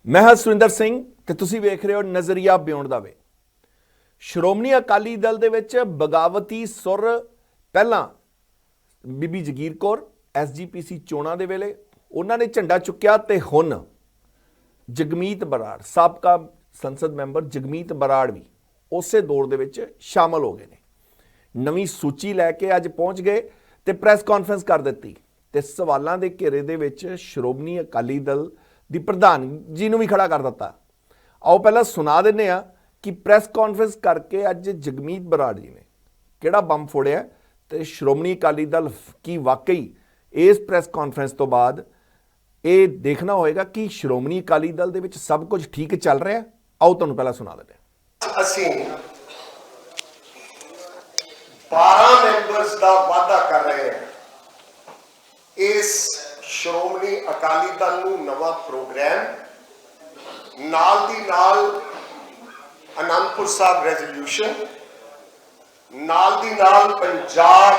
मैं ਹਾਂ ਸੁਰਿੰਦਰ ਸਿੰਘ ਤੇ ਤੁਸੀਂ ਵੇਖ ਰਹੇ ਹੋ ਨਜ਼ਰੀਆ ਬਿਯੋਂਡ ਦਾ ਵੇ। ਸ਼੍ਰੋਮਣੀ ਅਕਾਲੀ ਦਲ ਦੇ ਵਿੱਚ ਬਗਾਵਤੀ ਸੁਰ ਪਹਿਲਾਂ ਬੀਬੀ ਜਗੀਰ ਕੌਰ ਐਸਜੀਪੀਸੀ ਚੋਣਾਂ ਦੇ ਵੇਲੇ ਉਹਨਾਂ ਨੇ ਝੰਡਾ ਚੁੱਕਿਆ ਤੇ ਹੁਣ ਜਗਮੀਤ ਬਰਾੜ ਸਾਬਕਾ ਸੰਸਦ ਮੈਂਬਰ ਜਗਮੀਤ ਬਰਾੜ ਵੀ ਉਸੇ ਦੌਰ ਦੇ ਵਿੱਚ ਸ਼ਾਮਲ ਹੋ ਗਏ ਨੇ। ਨਵੀਂ ਸੂਚੀ ਲੈ ਕੇ ਅੱਜ ਪਹੁੰਚ ਗਏ ਤੇ ਪ੍ਰੈਸ ਕਾਨਫਰੰਸ ਕਰ ਦਿੱਤੀ ਤੇ ਸਵਾਲਾਂ ਦੇ ਘੇਰੇ ਦੇ ਵਿੱਚ ਸ਼੍ਰੋਮਣੀ ਅਕਾਲੀ ਦਲ ਦੀ ਪ੍ਰਧਾਨ ਜੀ ਨੂੰ ਵੀ ਖੜਾ ਕਰ ਦਿੱਤਾ। ਆਓ ਪਹਿਲਾਂ ਸੁਣਾ ਦਿੰਦੇ ਆ ਕਿ ਪ੍ਰੈਸ ਕਾਨਫਰੰਸ ਕਰਕੇ ਅੱਜ ਜਗਮੀਤ ਬਰਾੜ ਜੀ ਨੇ ਕਿਹੜਾ ਬੰਬ ਫੋੜਿਆ ਤੇ ਸ਼੍ਰੋਮਣੀ ਅਕਾਲੀ ਦਲ ਕੀ ਵਾਕਈ ਇਸ ਪ੍ਰੈਸ ਕਾਨਫਰੰਸ ਤੋਂ ਬਾਅਦ ਇਹ ਦੇਖਣਾ ਹੋਏਗਾ ਕਿ ਸ਼੍ਰੋਮਣੀ ਅਕਾਲੀ ਦਲ ਦੇ ਵਿੱਚ ਸਭ ਕੁਝ ਠੀਕ ਚੱਲ ਰਿਹਾ। ਆਓ ਤੁਹਾਨੂੰ ਪਹਿਲਾਂ ਸੁਣਾ ਦਿੰਦੇ ਹਾਂ। ਅਸੀਂ 12 ਮੈਂਬਰਸ ਦਾ ਵਾਅਦਾ ਕਰ ਰਹੇ ਹਾਂ। ਇਸ ਸ਼੍ਰੋਮਣੀ ਅਕਾਲੀ ਦਲ ਨੂੰ ਨਵਾਂ ਪ੍ਰੋਗਰਾਮ ਨਾਲ ਦੀ ਨਾਲ ਅਨੰਦਪੁਰ ਸਾਹਿਬ ਰੈਜ਼ੋਲੂਸ਼ਨ ਨਾਲ ਦੀ ਨਾਲ ਪੰਜਾਬ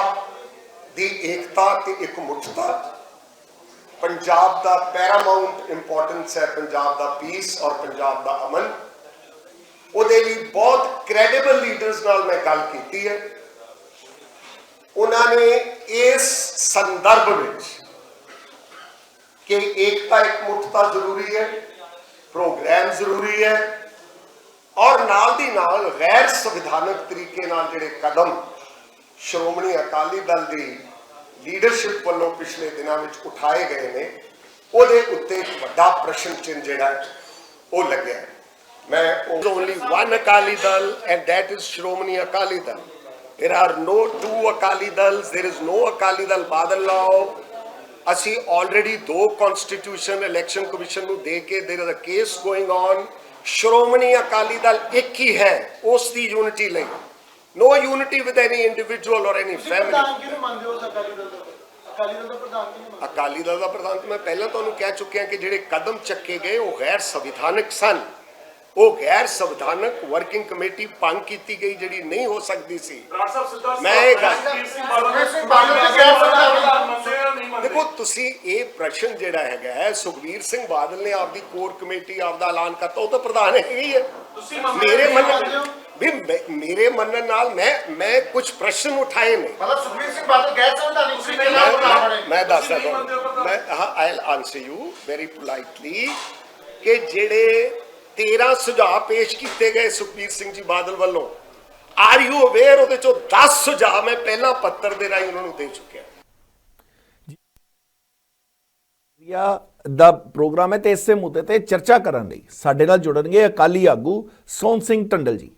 ਦੀ ਏਕਤਾ ਤੇ ਇਕਮੁੱਠਤਾ, ਪੰਜਾਬ ਦਾ ਪੈਰਾਮਾਊਂਟ ਇੰਪੋਰਟੈਂਸ ਹੈ, ਪੰਜਾਬ ਦਾ ਪੀਸ ਔਰ ਪੰਜਾਬ ਦਾ ਅਮਨ। ਉਹਦੇ ਲਈ ਬਹੁਤ ਕ੍ਰੈਡੀਬਲ ਲੀਡਰਸ ਨਾਲ ਮੈਂ ਗੱਲ ਕੀਤੀ ਹੈ। ਉਹਨਾਂ ਨੇ ਇਸ ਸੰਦਰਭ ਵਿੱਚ ਕਿ ਏਕਤਾ ਇਕਮੁੱਠਤਾ ਜ਼ਰੂਰੀ ਹੈ, ਪ੍ਰੋਗਰਾਮ ਜ਼ਰੂਰੀ ਹੈ ਔਰ ਨਾਲ ਦੀ ਨਾਲ ਗੈਰ ਸੰਵਿਧਾਨਕ ਤਰੀਕੇ ਨਾਲ ਜਿਹੜੇ ਕਦਮ ਸ਼੍ਰੋਮਣੀ ਅਕਾਲੀ ਦਲ ਦੀ ਲੀਡਰਸ਼ਿਪ ਵੱਲੋਂ ਪਿਛਲੇ ਦਿਨਾਂ ਵਿੱਚ ਉਠਾਏ ਗਏ ਨੇ, ਉਹਦੇ ਉੱਤੇ ਇੱਕ ਵੱਡਾ ਪ੍ਰਸ਼ਨ ਚਿੰਨ੍ਹ ਜਿਹੜਾ ਉਹ ਲੱਗਿਆ। ਮੈਂ only one Akali Dal and that is Sh੍ਰੋਮਣੀ Akali Dal. There are no two Akali Dals. There is no Akali Dal Badal Rao. ਅਸੀਂ already 2 constitution election commission ਨੂੰ ਦੇ ਕੇ there is a case going on. Shiromani Akali Dal ਇੱਕ ਹੀ ਹੈ, ਉਸ ਦੀ unity ਲਈ। No unity with any individual or any family. Akali Dal ਦਾ ਪ੍ਰਧਾਨ ਮੈਂ ਪਹਿਲਾਂ ਤੁਹਾਨੂੰ ਕਹਿ ਚੁੱਕਿਆ ਕਿ ਜਿਹੜੇ ਕਦਮ ਚੱਕੇ ਗਏ ਉਹ ਗੈਰ ਸੰਵਿਧਾਨਕ ਸਨ। ਉਹ ਗੈਰ ਸੰਵਿਧਾਨਕ ਵਰਕਿੰਗ ਕਮੇਟੀ ਭੰਗ ਕੀਤੀ ਗਈ ਜਿਹੜੀ ਨਹੀਂ ਹੋ ਸਕਦੀ ਸੀ। ਮੈਂ ਦੇਖੋ, ਤੁਸੀਂ ਇਹ ਪ੍ਰਸ਼ਨ ਜਿਹੜਾ ਹੈਗਾ ਹੈ, ਸੁਖਬੀਰ ਸਿੰਘ ਬਾਦਲ ਨੇ ਆਪਦੀ ਕੋਰ ਕਮੇਟੀ ਆਪਦਾ ਐਲਾਨ ਕਰਤਾ, ਉਹ ਤਾਂ ਪ੍ਰਧਾਨ ਹੈਗੀ ਹੈ। ਮੇਰੇ ਮੰਨਣ ਨਾਲ ਮੈਂ ਕੁਝ ਪ੍ਰਸ਼ਨ ਉਠਾਏ ਨੇ। ਮਤਲਬ ਸੁਖਬੀਰ ਸਿੰਘ ਬਾਦਲ ਗੈਰ ਸੰਵਿਧਾਨਿਕ ਸੀ ਕਿ ਨਾ? ਮੈਂ ਦੱਸਦਾ ਤੁਹਾਨੂੰ, ਮੈਂ I'll answer you very politely ਕਿ ਜਿਹੜੇ 13 ਸੁਝਾਅ ਪੇਸ਼ ਕੀਤੇ ਗਏ ਸੁਖਬੀਰ ਸਿੰਘ ਜੀ ਬਾਦਲ ਵੱਲੋਂ, ਆਰ ਯੂ ਅਵੇਅਰ ਉਹਦੇ ਚੋਂ 10 ਸੁਝਾਅ ਮੈਂ ਪਹਿਲਾਂ ਪੱਤਰ ਦੇ ਰਾਹੀਂ ਉਹਨਾਂ ਨੂੰ ਦੇ ਚੁੱਕਿਆ। ਦਾ ਪ੍ਰੋਗਰਾਮ ਹੈ ਤੇ ਇਸੇ ਮੁੱਦੇ ਤੇ ਚਰਚਾ ਕਰਨ ਲਈ ਸਾਡੇ ਨਾਲ ਜੁੜਨਗੇ ਅਕਾਲੀ ਆਗੂ ਸੋਹਣ ਸਿੰਘ ਟੰਡਲ ਜੀ।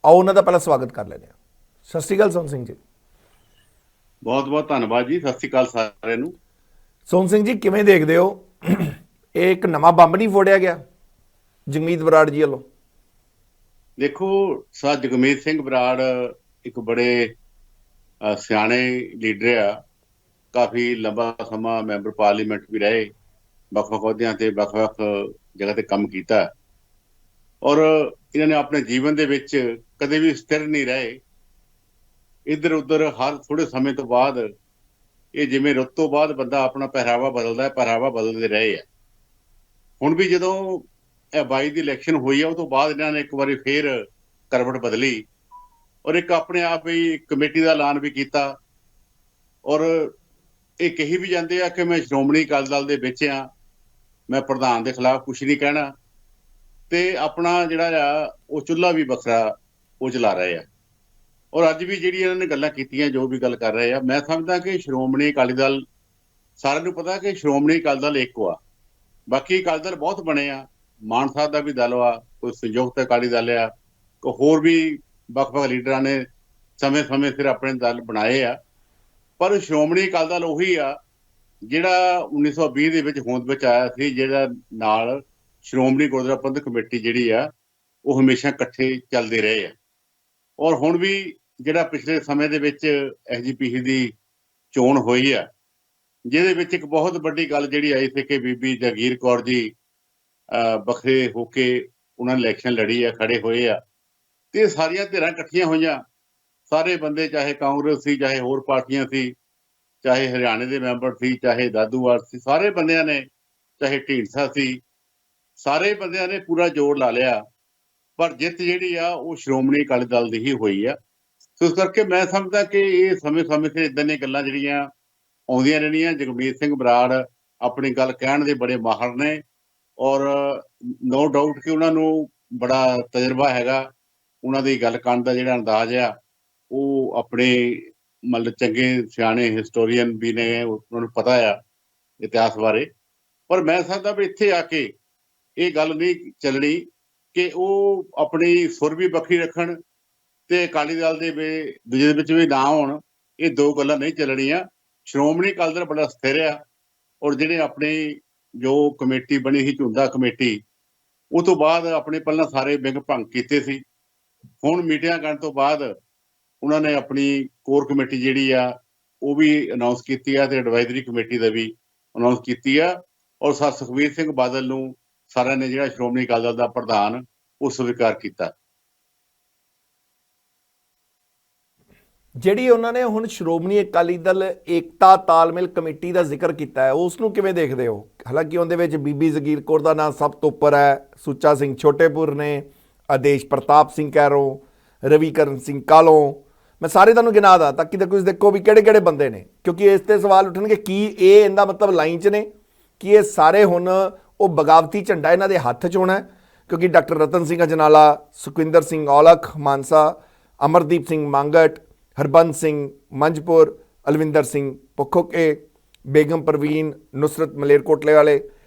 ਆਓ ਉਹਨਾਂ ਦਾ ਪਹਿਲਾਂ ਸਵਾਗਤ ਕਰ ਲੈਂਦੇ ਹਾਂ। ਸਤਿ ਸ਼੍ਰੀ ਅਕਾਲ ਸੋਹਣ ਸਿੰਘ ਜੀ। ਬਹੁਤ ਬਹੁਤ ਧੰਨਵਾਦ ਜੀ। ਸਤਿ ਸ਼੍ਰੀ ਅਕਾਲ ਸਾਰਿਆਂ ਨੂੰ। ਸੋਹਣ ਸਿੰਘ ਜੀ, ਕਿਵੇਂ ਦੇਖਦੇ ਹੋ ਇਹ ਇੱਕ ਨਵਾਂ ਬੰਬ ਨਹੀਂ ਫੋੜਿਆ ਗਿਆ ਜਗਮੀਤ ਬਰਾੜ ਜੀ ਵੱਲੋਂ? ਦੇਖੋ, ਜਗਮੀਤ ਸਿੰਘ ਬਰਾੜ ਇੱਕ ਬੜੇ ਸਿਆਣੇ ਲੀਡਰ ਆ। ਕਾਫੀ ਲੰਬਾ ਸਮਾਂ ਮੈਂਬਰ ਪਾਰਲੀਮੈਂਟ ਵੀ ਰਹੇ, ਵੱਖ-ਵੱਖ ਅਹੁਦਿਆਂ ਤੇ ਵੱਖ-ਵੱਖ ਜਗ੍ਹਾ ਤੇ ਕੰਮ ਕੀਤਾ ਔਰ ਇਹਨਾਂ ਨੇ ਆਪਣੇ ਜੀਵਨ ਦੇ ਵਿੱਚ ਕਦੇ ਵੀ ਸਥਿਰ ਨਹੀਂ ਰਹੇ। ਇੱਧਰ ਉੱਧਰ ਹਰ ਥੋੜੇ ਸਮੇਂ ਤੋਂ ਬਾਅਦ ਇਹ ਜਿਵੇਂ ਰੁੱਤ ਤੋਂ ਬਾਅਦ ਬੰਦਾ ਆਪਣਾ ਪਹਿਰਾਵਾ ਬਦਲਦਾ, ਪਹਿਰਾਵਾ ਬਦਲਦੇ ਰਹੇ ਆ। ਹੁਣ ਵੀ ਜਦੋਂ ਇਹ 22 ਦੀ ਇਲੈਕਸ਼ਨ ਹੋਈ ਆ, ਉਹ ਤੋਂ ਬਾਅਦ ਇਹਨਾਂ ਨੇ ਇੱਕ ਵਾਰੀ ਫੇਰ ਕਰਵਟ ਬਦਲੀ ਔਰ ਇੱਕ ਆਪਣੇ ਆਪ ਹੀ ਕਮੇਟੀ ਦਾ ਐਲਾਨ ਵੀ ਕੀਤਾ ਔਰ ਇਹ ਕਹੀ ਵੀ ਜਾਂਦੇ ਆ ਕਿ ਮੈਂ ਸ਼੍ਰੋਮਣੀ ਅਕਾਲੀ ਦਲ ਦੇ ਵਿੱਚ ਆ, ਮੈਂ ਪ੍ਰਧਾਨ ਦੇ ਖਿਲਾਫ ਕੁਛ ਨਹੀਂ ਕਹਿਣਾ, ਤੇ ਆਪਣਾ ਜਿਹੜਾ ਆ ਉਹ ਚੁੱਲ੍ਹਾ ਵੀ ਵੱਖਰਾ ਉਹ ਚਲਾ ਰਹੇ ਆ। ਔਰ ਅੱਜ ਵੀ ਜਿਹੜੀ ਇਹਨਾਂ ਨੇ ਗੱਲਾਂ ਕੀਤੀਆਂ, ਜੋ ਵੀ ਗੱਲ ਕਰ ਰਹੇ ਆ, ਮੈਂ ਸਮਝਦਾ ਕਿ ਸ਼੍ਰੋਮਣੀ ਅਕਾਲੀ ਦਲ, ਸਾਰਿਆਂ ਨੂੰ ਪਤਾ ਕਿ ਸ਼੍ਰੋਮਣੀ ਅਕਾਲੀ ਦਲ ਇੱਕ ਆ। ਬਾਕੀ ਅਕਾਲੀ ਦਲ ਬਹੁਤ ਬਣੇ ਆ, ਮਾਨ ਸਾਹਿਬ ਦਾ ਵੀ ਦਲ ਆ, ਕੋਈ ਸੰਯੁਕਤ ਅਕਾਲੀ ਦਲ ਆ, ਕੋਈ ਹੋਰ ਵੀ ਵੱਖ-ਵੱਖ ਲੀਡਰਾਂ ਨੇ ਸਮੇਂ-ਸਮੇਂ ਸਿਰ ਆਪਣੇ ਦਲ ਬਣਾਏ ਆ। ਪਰ ਸ਼੍ਰੋਮਣੀ ਅਕਾਲੀ ਦਲ ਉਹੀ ਆ ਜਿਹੜਾ 1920 ਦੇ ਵਿੱਚ ਹੋਂਦ ਵਿੱਚ ਆਇਆ ਸੀ, ਜਿਹੜਾ ਨਾਲ ਸ਼੍ਰੋਮਣੀ ਗੁਰਦੁਆਰਾ ਪ੍ਰਬੰਧਕ ਕਮੇਟੀ ਜਿਹੜੀ ਆ ਉਹ ਹਮੇਸ਼ਾ ਇਕੱਠੇ ਚੱਲਦੇ ਰਹੇ ਆ। ਔਰ ਹੁਣ ਵੀ ਜਿਹੜਾ ਪਿਛਲੇ ਸਮੇਂ ਦੇ ਵਿੱਚ ਐਸਜੀਪੀਸੀ ਦੀ ਚੋਣ ਹੋਈ ਆ, ਜਿਹਦੇ ਵਿੱਚ ਇੱਕ ਬਹੁਤ ਵੱਡੀ ਗੱਲ ਜਿਹੜੀ ਆਈ ਸੀ ਕਿ ਬੀਬੀ ਜਗੀਰ ਕੌਰ ਜੀ ਵੱਖਰੇ ਹੋ ਕੇ ਉਹਨਾਂ ਨੇ ਇਲੈਕਸ਼ਨ ਲੜੀ ਆ, ਖੜੇ ਹੋਏ ਆ, ਤੇ ਸਾਰੀਆਂ ਧਿਰਾਂ ਇਕੱਠੀਆਂ ਹੋਈਆਂ। ਸਾਰੇ ਬੰਦੇ, ਚਾਹੇ ਕਾਂਗਰਸ ਸੀ, ਚਾਹੇ ਹੋਰ ਪਾਰਟੀਆਂ ਸੀ, ਚਾਹੇ ਹਰਿਆਣੇ ਦੇ ਮੈਂਬਰ ਸੀ, ਚਾਹੇ ਦਾਦੂਵਾਲ ਸੀ, ਸਾਰੇ ਬੰਦਿਆਂ ਨੇ, ਚਾਹੇ ਢੀਂਡਸਾ ਸੀ, ਸਾਰੇ ਬੰਦਿਆਂ ਨੇ ਪੂਰਾ ਜ਼ੋਰ ਲਾ ਲਿਆ, ਪਰ ਜਿੱਤ ਜਿਹੜੀ ਆ ਉਹ ਸ਼੍ਰੋਮਣੀ ਅਕਾਲੀ ਦਲ ਦੀ ਹੀ ਹੋਈ ਆ। ਸੋ ਇਸ ਕਰਕੇ ਮੈਂ ਸਮਝਦਾ ਕਿ ਇਹ ਸਮੇਂ-ਸਮੇਂ ਤੇ ਇਦਾਂ ਦੀਆਂ ਗੱਲਾਂ ਜਿਹੜੀਆਂ ਆਉਂਦੀਆਂ ਰਹਿਣੀਆਂ। ਜਗਮੀਤ ਸਿੰਘ ਬਰਾੜ ਆਪਣੀ ਗੱਲ ਕਹਿਣ ਦੇ ਬੜੇ ਮਾਹਰ ਨੇ, ਔਰ ਨੋ ਡਾਊਟ ਕਿ ਉਹਨਾਂ ਨੂੰ ਬੜਾ ਤਜਰਬਾ ਹੈਗਾ। ਉਹਨਾਂ ਦੀ ਗੱਲ ਕਰਨ ਦਾ ਜਿਹੜਾ ਅੰਦਾਜ਼ ਆ ਉਹ ਆਪਣੇ ਮਤਲਬ ਚੰਗੇ ਸਿਆਣੇ ਹਿਸਟੋਰੀਅਨ ਵੀ ਨੇ, ਉਹਨਾਂ ਨੂੰ ਪਤਾ ਆ ਇਤਿਹਾਸ ਬਾਰੇ। ਪਰ ਮੈਂ ਸਮਝਦਾ ਵੀ ਇੱਥੇ ਆ ਕੇ ਇਹ ਗੱਲ ਨਹੀਂ ਚੱਲਣੀ ਕਿ ਉਹ ਆਪਣੀ ਸੁਰ ਵੀ ਵੱਖਰੀ ਰੱਖਣ ਤੇ ਅਕਾਲੀ ਦਲ ਦੇ ਵਿੱਚ ਵੀ ਨਾ ਹੋਣ। ਇਹ ਦੋ ਗੱਲਾਂ ਨਹੀਂ ਚੱਲਣੀਆਂ। ਸ਼੍ਰੋਮਣੀ ਅਕਾਲੀ ਦਲ ਬੜਾ ਸਥਿਰ ਆ, ਔਰ ਜਿਹੜੇ ਆਪਣੀ ਜੋ ਕਮੇਟੀ ਬਣੀ ਸੀ ਝੁੰਦਾ ਕਮੇਟੀ, ਉਹ ਤੋਂ ਬਾਅਦ ਆਪਣੇ ਪਹਿਲਾਂ ਸਾਰੇ ਵਿੰਗ ਭੰਗ ਕੀਤੇ ਸੀ। ਹੁਣ ਮੀਟਿੰਗਾਂ ਕਰਨ ਤੋਂ ਬਾਅਦ ਉਹਨਾਂ ਨੇ ਆਪਣੀ ਕੋਰ ਕਮੇਟੀ ਜਿਹੜੀ ਆ ਉਹ ਵੀ ਅਨਾਉਂਸ ਕੀਤੀ ਆ ਤੇ ਐਡਵਾਈਜ਼ਰੀ ਕਮੇਟੀ ਦਾ ਵੀ ਅਨਾਉਂਸ ਕੀਤੀ ਆ, ਔਰ ਸਰ ਸੁਖਬੀਰ ਸਿੰਘ ਬਾਦਲ ਨੂੰ ਸਾਰਿਆਂ ਨੇ ਜਿਹੜਾ ਸ਼੍ਰੋਮਣੀ ਅਕਾਲੀ ਦਲ ਦਾ ਪ੍ਰਧਾਨ ਉਹ ਸਵੀਕਾਰ ਕੀਤਾ। ਜਿਹੜੀ ਉਹਨਾਂ ਨੇ ਹੁਣ ਸ਼੍ਰੋਮਣੀ ਅਕਾਲੀ ਦਲ ਏਕਤਾ ਤਾਲਮੇਲ ਕਮੇਟੀ ਦਾ ਜ਼ਿਕਰ ਕੀਤਾ ਹੈ, ਉਸ ਨੂੰ ਕਿਵੇਂ ਦੇਖਦੇ ਹੋ? ਹਾਲਾਂਕਿ ਉਹਦੇ ਵਿੱਚ ਬੀਬੀ ਜਗੀਰ ਕੌਰ ਦਾ ਨਾਮ ਸਭ ਤੋਂ ਉੱਪਰ ਹੈ, ਸੁੱਚਾ ਸਿੰਘ ਛੋਟੇਪੁਰ ਨੇ, ਆਦੇਸ਼ ਪ੍ਰਤਾਪ ਸਿੰਘ ਕੈਰੋਂ, ਰਵੀਕਰਨ ਸਿੰਘ ਕਾਲੋਂ, ਮੈਂ ਸਾਰੇ ਤੁਹਾਨੂੰ ਗਿਣਾ ਦਾਂ ਤਾਂ ਕਿ ਤੁਸੀਂ ਦੇਖੋ ਵੀ ਕਿਹੜੇ ਕਿਹੜੇ ਬੰਦੇ ਨੇ, ਕਿਉਂਕਿ ਇਸ ਤੇ ਸਵਾਲ ਉੱਠਣਗੇ ਕੀ ਇਹ ਇਹਦਾ ਮਤਲਬ ਲਾਈਨ 'ਚ ਨੇ ਕਿ ਇਹ ਸਾਰੇ ਹੁਣ ਉਹ ਬਗਾਵਤੀ ਝੰਡਾ ਇਹਨਾਂ ਦੇ ਹੱਥ 'ਚ ਹੋਣਾ, ਕਿਉਂਕਿ ਡਾਕਟਰ ਰਤਨ ਸਿੰਘ ਅਜਨਾਲਾ, ਸੁਖਵਿੰਦਰ ਸਿੰਘ ਔਲਖ ਮਾਨਸਾ, ਅਮਰਦੀਪ ਸਿੰਘ ਮੰਗਟ, ਹਰਬੰਸ ਸਿੰਘ ਮੰਝਪੁਰ, ਅਲਵਿੰਦਰ ਸਿੰਘ ਪਖੋਕੇ, ਬੇਗਮ ਪ੍ਰਵੀਨ, ਨੁਸਰਤ ਮਲੇਰਕੋਟਲੇ ਵਾਲੇ,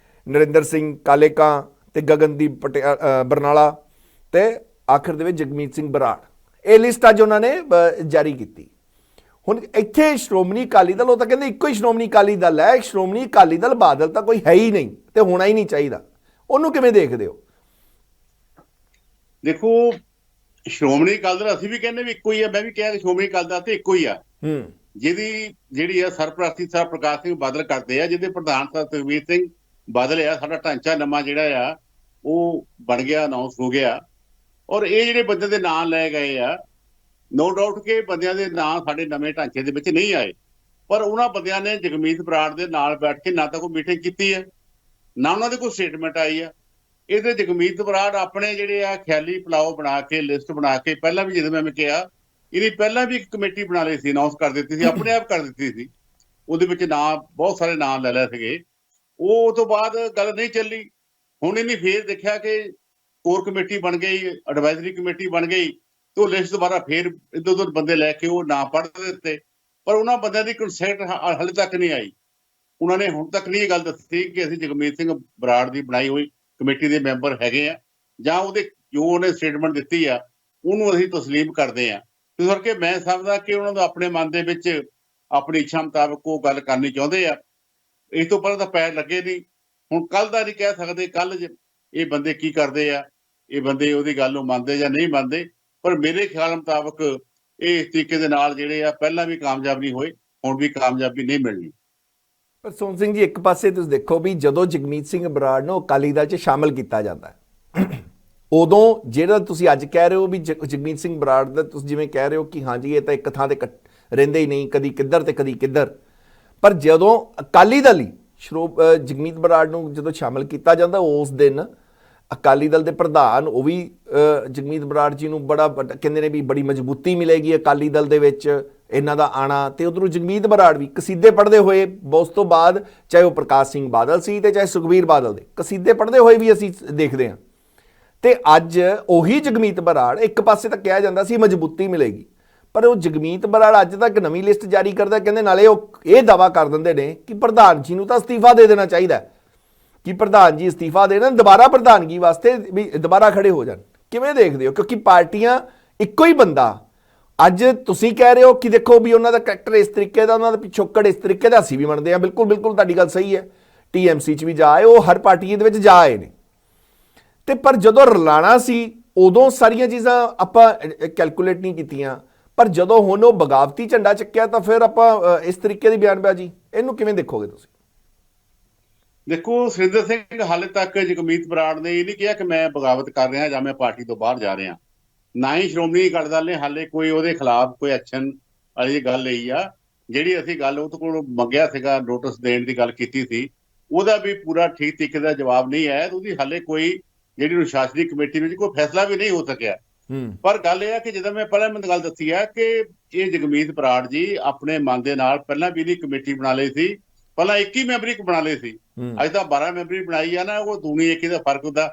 ਨਰਿੰਦਰ ਸਿੰਘ ਕਾਲੇਕਾਂ ਤੇ ਗਗਨਦੀਪ ਬਰਨਾਲਾ ਤੇ ਆਖਰ ਦੇ ਵਿੱਚ ਜਗਮੀਤ ਸਿੰਘ ਬਰਾੜ। ਇਹ ਲਿਸਟ ਅੱਜ ਉਹਨਾਂ ਨੇ ਜਾਰੀ ਕੀਤੀ। ਹੁਣ ਇੱਥੇ ਸ਼੍ਰੋਮਣੀ ਅਕਾਲੀ ਦਲ, ਉਹ ਤਾਂ ਕਹਿੰਦੇ ਇੱਕੋ ਹੀ ਸ਼੍ਰੋਮਣੀ ਅਕਾਲੀ ਦਲ ਹੈ, ਸ਼੍ਰੋਮਣੀ ਅਕਾਲੀ ਦਲ ਬਾਦਲ ਤਾਂ ਕੋਈ ਹੈ ਹੀ ਨਹੀਂ ਤੇ ਹੋਣਾ ਹੀ ਨਹੀਂ ਚਾਹੀਦਾ। ਉਹਨੂੰ ਕਿਵੇਂ ਦੇਖਦੇ ਹੋ? ਦੇਖੋ, ਸ਼੍ਰੋਮਣੀ ਅਕਾਲੀ ਦਲ ਅਸੀਂ ਵੀ ਕਹਿੰਦੇ ਵੀ ਇੱਕੋ ਹੀ ਆ, ਮੈਂ ਵੀ ਕਿਹਾ ਕਿ ਸ਼੍ਰੋਮਣੀ ਅਕਾਲੀ ਦਲ ਤੇ ਇੱਕੋ ਹੀ ਆ। ਜਿਹਦੀ ਜਿਹੜੀ ਆ ਸਰਪ੍ਰਸਤੀ ਸਰ ਪ੍ਰਕਾਸ਼ ਸਿੰਘ ਬਾਦਲ ਕਰਦੇ ਆ, ਜਿਹਦੇ ਪ੍ਰਧਾਨ ਸਰ ਸੁਖਬੀਰ ਸਿੰਘ ਬਾਦਲ ਆ। ਸਾਡਾ ਢਾਂਚਾ ਨਵਾਂ ਜਿਹੜਾ ਆ ਉਹ ਬਣ ਗਿਆ, ਅਨਾਉਂਸ ਹੋ ਗਿਆ, ਔਰ ਇਹ ਜਿਹੜੇ ਬੰਦੇ ਦੇ ਨਾਂ ਲੈ ਗਏ ਆ, ਨੋ ਡਾਊਟ ਕਿ ਬੰਦਿਆਂ ਦੇ ਨਾਂ ਸਾਡੇ ਨਵੇਂ ਢਾਂਚੇ ਦੇ ਵਿੱਚ ਨਹੀਂ ਆਏ, ਪਰ ਉਹਨਾਂ ਬੰਦਿਆਂ ਨੇ ਜਗਮੀਤ ਬਰਾੜ ਦੇ ਨਾਲ ਬੈਠ ਕੇ ਨਾ ਤਾਂ ਕੋਈ ਮੀਟਿੰਗ ਕੀਤੀ ਹੈ, ਨਾ ਉਹਨਾਂ ਦੀ ਕੋਈ ਸਟੇਟਮੈਂਟ ਆਈ ਆ। ਇਹਦੇ ਜਗਮੀਤ ਬਰਾੜ ਆਪਣੇ ਜਿਹੜੇ ਆ ਖਿਆਲੀ ਪਲਾਓ ਬਣਾ ਕੇ, ਲਿਸਟ ਬਣਾ ਕੇ, ਪਹਿਲਾਂ ਵੀ ਜਦੋਂ ਮੈਂ ਕਿਹਾ ਇਹਦੀ ਪਹਿਲਾਂ ਵੀ ਇੱਕ ਕਮੇਟੀ ਬਣਾ ਲਈ ਸੀ, ਅਨਾਉਂਸ ਕਰ ਦਿੱਤੀ ਸੀ, ਆਪਣੇ ਆਪ ਕਰ ਦਿੱਤੀ ਸੀ, ਉਹਦੇ ਵਿੱਚ ਨਾਂ ਬਹੁਤ ਸਾਰੇ ਨਾਂ ਲੈ ਲਏ ਸੀਗੇ। ਉਹ ਤੋਂ ਬਾਅਦ ਗੱਲ ਨਹੀਂ ਚੱਲੀ। ਹੁਣ ਇਹਨੇ ਫੇਰ ਦੇਖਿਆ ਕਿ ਕੋਰ ਕਮੇਟੀ ਬਣ ਗਈ, ਐਡਵਾਈਜ਼ਰੀ ਕਮੇਟੀ ਬਣ ਗਈ, ਤੇ ਉਹ ਲਿਸਟ ਦੁਬਾਰਾ ਫੇਰ ਇੱਧਰ ਉੱਧਰ ਬੰਦੇ ਲੈ ਕੇ ਉਹ ਨਾਂ ਪੜ੍ਹ ਦਿੱਤੇ, ਪਰ ਉਹਨਾਂ ਬੰਦਿਆਂ ਦੀ ਕੰਸੈਂਟ ਹਾਲੇ ਤੱਕ ਨਹੀਂ ਆਈ। ਉਹਨਾਂ ਨੇ ਹੁਣ ਤੱਕ ਨਹੀਂ ਇਹ ਗੱਲ ਦੱਸੀ ਕਿ ਅਸੀਂ ਜਗਮੀਤ ਸਿੰਘ ਬਰਾੜ ਦੀ ਬਣਾਈ ਹੋਈ ਕਮੇਟੀ ਦੇ ਮੈਂਬਰ ਹੈਗੇ ਆ, ਜਾਂ ਉਹਦੇ ਜੋ ਉਹਨੇ ਸਟੇਟਮੈਂਟ ਦਿੱਤੀ ਆ ਉਹਨੂੰ ਅਸੀਂ ਤਸਲੀਮ ਕਰਦੇ ਆ। ਇਸ ਕਰਕੇ ਮੈਂ ਸਮਝਦਾ ਕਿ ਉਹਨਾਂ ਨੂੰ ਆਪਣੇ ਮਨ ਦੇ ਵਿੱਚ ਆਪਣੀ ਇੱਛਾ ਮੁਤਾਬਕ ਉਹ ਗੱਲ ਕਰਨੀ ਚਾਹੁੰਦੇ ਆ। ਇਸ ਤੋਂ ਪਹਿਲਾਂ ਤਾਂ ਪੈਰ ਲੱਗੇ ਨਹੀਂ। ਹੁਣ ਕੱਲ ਦਾ ਨਹੀਂ ਕਹਿ ਸਕਦੇ, ਕੱਲ ਇਹ ਬੰਦੇ ਕੀ ਕਰਦੇ ਆ, ਇਹ ਬੰਦੇ ਉਹਦੀ ਗੱਲ ਨੂੰ ਮੰਨਦੇ ਜਾਂ ਨਹੀਂ ਮੰਨਦੇ, ਪਰ ਮੇਰੇ ਖਿਆਲ ਮੁਤਾਬਕ ਇਹ ਇਸ ਤਰੀਕੇ ਦੇ ਨਾਲ ਜਿਹੜੇ ਆ ਪਹਿਲਾਂ ਵੀ ਕਾਮਯਾਬ ਨਹੀਂ ਹੋਏ, ਹੁਣ ਵੀ ਕਾਮਯਾਬੀ ਨਹੀਂ ਮਿਲਣੀ। ਪਰ ਸੋਹਣ ਸਿੰਘ ਜੀ, ਇੱਕ ਪਾਸੇ ਤੁਸੀਂ ਦੇਖੋ ਵੀ ਜਦੋਂ ਜਗਮੀਤ ਸਿੰਘ ਬਰਾੜ ਨੂੰ ਅਕਾਲੀ ਦਲ 'ਚ ਸ਼ਾਮਲ ਕੀਤਾ ਜਾਂਦਾ ਉਦੋਂ ਜਿਹੜਾ ਤੁਸੀਂ ਅੱਜ ਕਹਿ ਰਹੇ ਹੋ ਵੀ ਜਗਮੀਤ ਸਿੰਘ ਬਰਾੜ ਦਾ, ਤੁਸੀਂ ਜਿਵੇਂ ਕਹਿ ਰਹੇ ਹੋ ਕਿ ਹਾਂਜੀ ਇਹ ਤਾਂ ਇੱਕ ਥਾਂ ਤੇ ਰਹਿੰਦੇ ਹੀ ਨਹੀਂ, ਕਦੀ ਕਿੱਧਰ ਤੇ ਕਦੀ ਕਿੱਧਰ, ਪਰ ਜਦੋਂ ਅਕਾਲੀ ਦਲ ਹੀ ਜਗਮੀਤ ਬਰਾੜ ਨੂੰ ਜਦੋਂ ਸ਼ਾਮਲ ਕੀਤਾ ਜਾਂਦਾ, ਉਸ ਦਿਨ ਅਕਾਲੀ ਦਲ ਦੇ ਪ੍ਰਧਾਨ ਉਹ ਵੀ ਜਗਮੀਤ ਬਰਾੜ ਜੀ ਨੂੰ ਬੜਾ ਕਹਿੰਦੇ ਨੇ ਵੀ ਬੜੀ ਮਜ਼ਬੂਤੀ ਮਿਲੇਗੀ ਅਕਾਲੀ ਦਲ ਦੇ ਵਿੱਚ ਇਹਨਾਂ ਦਾ ਆਣਾ, ਤੇ ਉਧਰੋਂ ਜਗਮੀਤ ਬਰਾੜ ਵੀ ਕਸੀਦੇ ਪੜ੍ਹਦੇ ਹੋਏ, ਉਸ ਤੋਂ ਬਾਅਦ ਚਾਹੇ ਉਹ ਪ੍ਰਕਾਸ਼ ਸਿੰਘ ਬਾਦਲ ਸੀ ਤੇ ਚਾਹੇ ਸੁਖਬੀਰ ਬਾਦਲ ਦੇ ਕਸੀਦੇ ਪੜ੍ਹਦੇ ਹੋਏ ਵੀ ਅਸੀਂ ਦੇਖਦੇ ਹਾਂ। ਤੇ ਅੱਜ ਉਹੀ ਜਗਮੀਤ ਬਰਾੜ, ਇੱਕ ਪਾਸੇ ਤਾਂ ਕਿਹਾ ਜਾਂਦਾ ਸੀ ਮਜ਼ਬੂਤੀ ਮਿਲੇਗੀ, ਪਰ ਉਹ ਜਗਮੀਤ ਬਰਾੜ ਅੱਜ ਤੱਕ ਨਵੀਂ ਲਿਸਟ ਜਾਰੀ ਕਰਦਾ, ਕਹਿੰਦੇ ਨਾਲੇ ਉਹ ਇਹ ਦਾਅਵਾ ਕਰ ਦਿੰਦੇ ਨੇ ਕਿ ਪ੍ਰਧਾਨ ਜੀ ਨੂੰ ਤਾਂ ਅਸਤੀਫਾ ਦੇ ਦੇਣਾ ਚਾਹੀਦਾ, ਕਿ ਪ੍ਰਧਾਨ ਜੀ ਅਸਤੀਫਾ ਦੇਣ, ਦੁਬਾਰਾ ਪ੍ਰਧਾਨਗੀ ਵਾਸਤੇ ਵੀ ਦੁਬਾਰਾ ਖੜੇ ਹੋ ਜਾਣ। ਕਿਵੇਂ ਦੇਖਦੇ ਹੋ? ਕਿਉਂਕਿ ਪਾਰਟੀਆਂ ਇੱਕੋ ਹੀ ਬੰਦਾ, ਅੱਜ ਤੁਸੀਂ ਕਹਿ ਰਹੇ ਹੋ ਕਿ ਦੇਖੋ ਵੀ ਉਹਨਾਂ ਦਾ ਕਰੈਕਟਰ ਇਸ ਤਰੀਕੇ ਦਾ, ਉਹਨਾਂ ਦਾ ਪਿਛੋਕੜ ਇਸ ਤਰੀਕੇ ਦਾ, ਅਸੀਂ ਵੀ ਮੰਨਦੇ ਹਾਂ, ਬਿਲਕੁਲ ਬਿਲਕੁਲ ਤੁਹਾਡੀ ਗੱਲ ਸਹੀ ਹੈ। TMC 'ਚ ਵੀ ਜਾ ਆਏ, ਉਹ ਹਰ ਪਾਰਟੀ ਦੇ ਵਿੱਚ ਜਾ ਆਏ ਨੇ, ਤੇ ਪਰ ਜਦੋਂ ਰਲਾਣਾ ਸੀ ਉਦੋਂ ਸਾਰੀਆਂ ਚੀਜ਼ਾਂ ਆਪਾਂ ਕੈਲਕੂਲੇਟ ਨਹੀਂ ਕੀਤੀਆਂ, ਪਰ ਜਦੋਂ ਹੁਣ ਉਹ ਬਗਾਵਤੀ ਝੰਡਾ ਚੱਕਿਆ ਤਾਂ ਫਿਰ ਆਪਾਂ ਇਸ ਤਰੀਕੇ ਦੀ ਬਿਆਨਬਾਜ਼ੀ, ਇਹਨੂੰ ਕਿਵੇਂ ਦੇਖੋਗੇ ਤੁਸੀਂ? ਦੇਖੋ, ਸੁਰਿੰਦਰ ਸਿੰਘ ਹਾਲੇ ਤੱਕ ਜਗਮੀਤ ਬਰਾੜ ਨੇ ਇਹ ਨਹੀਂ ਕਿਹਾ ਕਿ ਮੈਂ ਬਗਾਵਤ ਕਰ ਰਿਹਾ ਜਾਂ ਮੈਂ ਪਾਰਟੀ ਤੋਂ ਬਾਹਰ ਜਾ ਰਿਹਾ, ਨਾ ਹੀ ਸ਼੍ਰੋਮਣੀ ਅਕਾਲੀ ਦਲ ਨੇ ਹਾਲੇ ਕੋਈ ਉਹਦੇ ਖਿਲਾਫ ਕੋਈ ਐਕਸ਼ਨ ਵਾਲੀ ਗੱਲ ਲਈ ਆ। ਜਿਹੜੀ ਅਸੀਂ ਗੱਲ ਉਹ ਤੋਂ ਕੋਲ ਮੰਗਿਆ ਸੀਗਾ, ਨੋਟਿਸ ਦੇਣ ਦੀ ਗੱਲ ਕੀਤੀ ਸੀ, ਉਹਦਾ ਵੀ ਪੂਰਾ ਠੀਕ ਤਰੀਕੇ ਦਾ ਜਵਾਬ ਨਹੀਂ ਆਇਆ ਤੇ ਉਹਦੀ ਹਾਲੇ ਕੋਈ ਜਿਹੜੀ ਅਨੁਸ਼ਾਸਨੀ ਕਮੇਟੀ ਵਿੱਚ ਕੋਈ ਫੈਸਲਾ ਵੀ ਨਹੀਂ ਹੋ ਸਕਿਆ। ਪਰ ਗੱਲ ਇਹ ਹੈ ਕਿ ਜਦੋਂ ਮੈਂ ਪਹਿਲਾਂ ਮੈਨੂੰ ਗੱਲ ਦੱਸੀ ਹੈ ਕਿ ਇਹ ਜਗਮੀਤ ਬਰਾੜ ਜੀ ਆਪਣੇ ਮਨ ਦੇ ਨਾਲ ਪਹਿਲਾਂ ਵੀ ਇਹਦੀ ਕਮੇਟੀ ਬਣਾ ਲਈ ਸੀ, ਪਹਿਲਾਂ 21 ਮੈਂਬਰੀ ਬਣਾ ਲਈ ਸੀ, ਅੱਜ ਤਾਂ 12 ਮੈਂਬਰੀ ਬਣਾਈ ਆ ਨਾ, ਉਹ ਦੂਣੀ 21 ਦਾ ਫਰਕ ਹੁੰਦਾ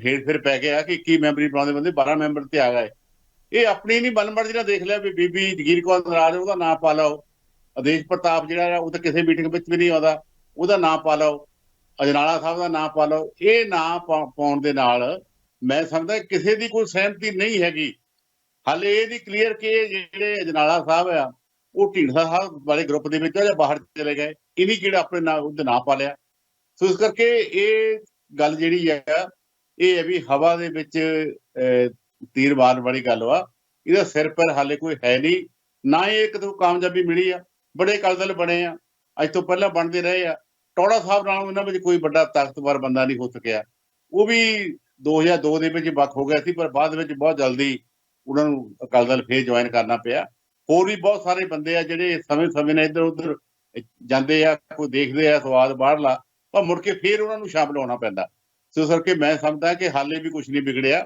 ਹੇਰ ਫੇਰ ਪੈ ਗਿਆ ਕਿ 21 ਮੈਂਬਰੀ ਬਣਾਉਂਦੇ ਬੰਦੇ 12 ਮੈਂਬਰ ਤੇ ਆ ਗਏ। ਇਹ ਆਪਣੀ ਨਹੀਂ ਮਨਮਰਜ਼ੀ ਨਾਲ ਦੇਖ ਲਿਆ ਵੀ ਬੀਬੀ ਜਗੀਰ ਕੌਰ ਨਾਰਾਜ਼ ਉਹਦਾ ਨਾਂ ਪਾ ਲਓ, ਆਦੇਸ਼ ਪ੍ਰਤਾਪ ਜਿਹੜਾ ਉਹ ਤਾਂ ਕਿਸੇ ਮੀਟਿੰਗ ਵਿੱਚ ਵੀ ਨਹੀਂ ਆਉਂਦਾ ਉਹਦਾ ਨਾਂ ਪਾ ਲਓ, ਅਜਨਾਲਾ ਸਾਹਿਬ ਦਾ ਨਾਂ ਪਾ ਲਓ। ਇਹ ਨਾਂ ਪਾਉਣ ਦੇ ਨਾਲ ਮੈਂ ਸਮਝਦਾ ਕਿਸੇ ਦੀ ਕੋਈ ਸਹਿਮਤੀ ਨਹੀਂ ਹੈਗੀ। ਹਾਲੇ ਇਹਦੀ ਕਲੀਅਰ ਕਿ ਜਿਹੜੇ ਅਜਨਾਲਾ ਸਾਹਿਬ ਆ ਉਹ ਢੀਂਡਸਾ ਸਾਹਿਬ ਵਾਲੇ ਗਰੁੱਪ ਦੇ ਵਿੱਚ ਜਾਂ ਬਾਹਰ ਚਲੇ ਗਏ, ਇਹਨੀ ਕਿਹੜਾ ਆਪਣੇ ਨਾਂ ਉਹਦੇ ਨਾਂ ਪਾ ਲਿਆ। ਸੋ ਇਸ ਕਰਕੇ ਇਹ ਗੱਲ ਜਿਹੜੀ ਹੈ ਇਹ ਹੈ ਵੀ ਹਵਾ ਦੇ ਵਿੱਚ ਤੀਰ ਮਾਰਨ ਵਾਲੀ ਗੱਲ ਵਾ। ਇਹਦਾ ਸਿਰ ਪਰ ਹਾਲੇ ਕੋਈ ਹੈ ਨਹੀਂ, ਨਾ ਇਹ ਕਿਤੋਂ ਕਾਮਯਾਬੀ ਮਿਲੀ ਆ। ਬੜੇ ਅਕਾਲੀ ਦਲ ਬਣੇ ਆ, ਅੱਜ ਤੋਂ ਪਹਿਲਾਂ ਬਣਦੇ ਰਹੇ ਆ। ਟੌੜਾ ਸਾਹਿਬ ਨਾਲ ਇਹਨਾਂ ਵਿੱਚ ਕੋਈ ਵੱਡਾ ਤਾਕਤਵਰ ਬੰਦਾ ਨਹੀਂ ਹੋ ਸਕਿਆ। ਉਹ ਵੀ 2002 ਦੇ ਵਿੱਚ ਵੱਖ ਹੋ ਗਿਆ ਸੀ, ਪਰ ਬਾਅਦ ਵਿੱਚ ਬਹੁਤ ਜਲਦੀ ਉਹਨਾਂ ਨੂੰ ਅਕਾਲੀ ਦਲ ਫੇਰ ਜੁਆਇਨ ਕਰਨਾ ਪਿਆ। ਹੋਰ ਵੀ ਬਹੁਤ ਸਾਰੇ ਬੰਦੇ ਆ ਜਿਹੜੇ ਸਮੇਂ ਨਾਲ ਇੱਧਰ ਉੱਧਰ ਜਾਂਦੇ ਆ, ਕੋਈ ਦੇਖਦੇ ਆ ਸਵਾਦ ਬਾਹਰਲਾ, ਪਰ ਮੁੜ ਕੇ ਫੇਰ ਉਹਨਾਂ ਨੂੰ ਸ਼ਾਮਲ ਹੋਣਾ ਪੈਂਦਾ। ਸੋ ਕਰਕੇ ਮੈਂ ਸਮਝਦਾ ਕਿ ਹਾਲੇ ਵੀ ਕੁਝ ਨਹੀਂ ਵਿਗੜਿਆ।